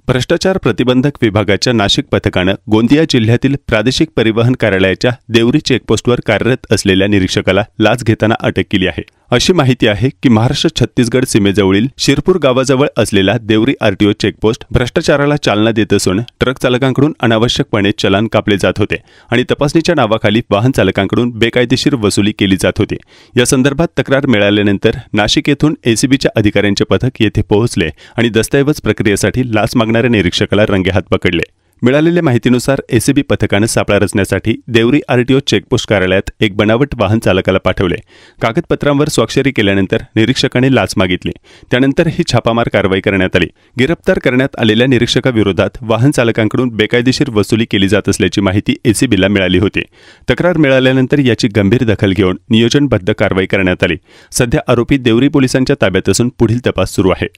भ्रष्टाचार प्रतिबंधक विभागाच्या नाशिक पथकानं गोंदिया जिल्ह्यातील प्रादेशिक परिवहन कार्यालयाच्या देवरी चेकपोस्टवर कार्यरत असलेल्या निरीक्षकाला लाच घेताना अटक केली आहे। अशी माहिती आहे की महाराष्ट्र छत्तीसगड सीमेजवळील शिरपूर गावाजवळ असलेला देवरी आरटीओ चेकपोस्ट भ्रष्टाचाराला चालना देत असून ट्रक चालकांकडून अनावश्यकपणे चलान कापले जात होते आणि तपासणीच्या नावाखाली वाहन चालकांकडून बेकायदेशीर वसुली केली जात होती। या संदर्भात तक्रार मिळाल्यानंतर नाशिक येथून एसीबीच्या अधिकाऱ्यांचे पथक येथे पोहोचले आणि दस्तऐवज प्रक्रियेसाठी लाच मागणाऱ्या निरीक्षकाला रंगेहात पकडले। मिळालेल्या माहितीनुसार एसीबी पथकाने सापळा रचण्यासाठी देवरी आरटीओ चेकपोस्ट कार्यालयात एक बनावट वाहन चालकाला पाठवले। कागदपत्रांवर स्वाक्षरी केल्यानंतर निरीक्षकाने लाच मागितली। त्यानंतर ही छापामार कारवाई करण्यात आली। गिरफ्तार करण्यात आलेल्या निरीक्षकाविरोधात वाहन चालकांकडून बेकायदेशीर वसुली केली जात असल्याची माहिती एसीबीला मिळाली होती। तक्रार मिळाल्यानंतर याची गंभीर दखल घेऊन नियोजनबद्ध कारवाई करण्यात आली। सध्या आरोपी देवरी पोलिसांच्या ताब्यात असून पुढील तपास सुरू आहे।